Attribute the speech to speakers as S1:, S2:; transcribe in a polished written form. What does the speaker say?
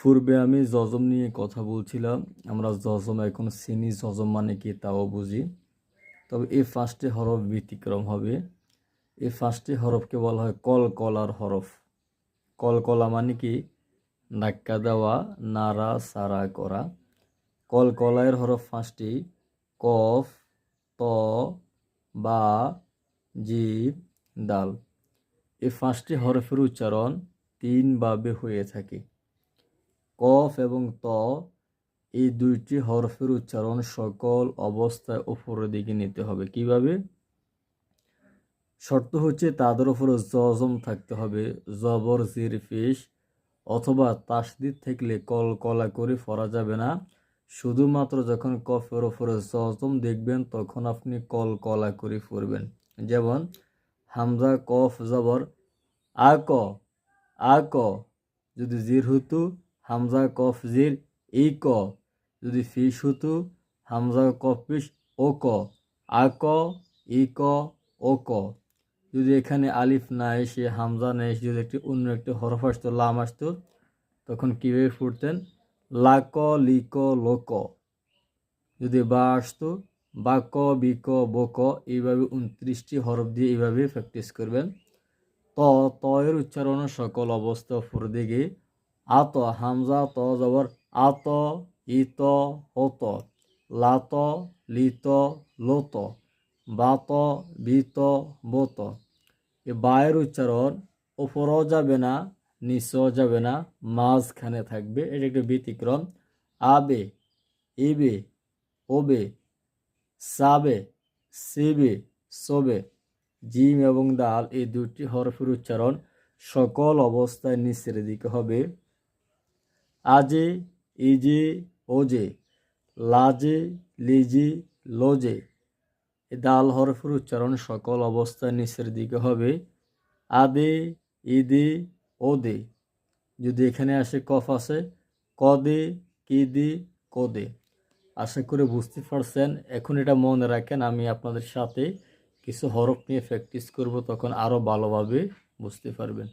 S1: পূর্বে আমি যজম নিয়ে কথা বলছিলাম। আমরা যজম এখন চিনি, যজম মানে কি তাও বুঝি। তবে এই 5টি হরফ ব্যতিক্রম হবে। এই 5টি হরফকে বলা হয় কলকলার হরফ। কলকলা মানে কি? ধাক্কা দেওয়া, নাড়া সাড়া করা। কলকলায়ের হরফ 5টি: কফ, ত, বা, জিম, দাল। এই 5টি হরফের উচ্চারণ 3 ভাবে হয়ে থাকে। কফ এবং ত এই 2টি হরফের উচ্চারণ সকল অবস্থায় উপরের দিকে নিতে হবে। কিভাবে? শর্ত হচ্ছে তাদের উপরে জজম থাকতে হবে, জবর জির পেশ অথবা তাসদিদ থাকলে কলকলা করে পড়া যাবে না। শুধুমাত্র যখন কফের উপরে জজম দেখবেন তখন আপনি কলকলা করে পড়বেন। যেমন হামজা কফ জবর আক, আক যদি জির হতো হামজা কফ জির ই ক, যদি ফিস হতো হামজা কফ পিস ও ক, আক ই ক ও ক। যদি এখানে আলিফ না এসে হামজা না এসে যদি অন্য একটি হরফ আসতো, লাম আসতো, তখন কীভাবে পড়তেন? লাক লিক লোক। যদি বা আসতো বাক বিক বক। এইভাবে 29টি হরফ দিয়ে এইভাবে প্র্যাকটিস করবেন। ত এর উচ্চারণ সকল অবস্থা উপর দিকে। আত হামজা ত জবর আত, ইত হত, লাত লিত লোত, বাত বিত বত। এ বায়ের উচ্চারণ ওপরও যাবে না, নিচেও যাবে না, মাঝখানে থাকবে। এটা একটু ব্যতিক্রম। আবে, ইবে, ওবে, সাবে, সিবে, সোবে। জিম এবং দাল এই 2টি হরফের উচ্চারণ সকল অবস্থায় নিচের দিকে হবে। আজে, ইজে, ওজে, লাজে, লিজে, লোজে। এই দাল হরফের উচ্চারণ সকল অবস্থায় নিচের দিকে হবে। আদে, ইদে, ওদে। যদি এখানে আসে কফ আছে কদে, কিদে, কোদে। আশা করে বুঝতে পারছেন। এখন এটা মনে রাখেন, আমি আপনাদের সাথে কিছু হরফ নিয়ে প্র্যাকটিস করব, তখন আরও ভালোভাবে বুঝতে পারবেন।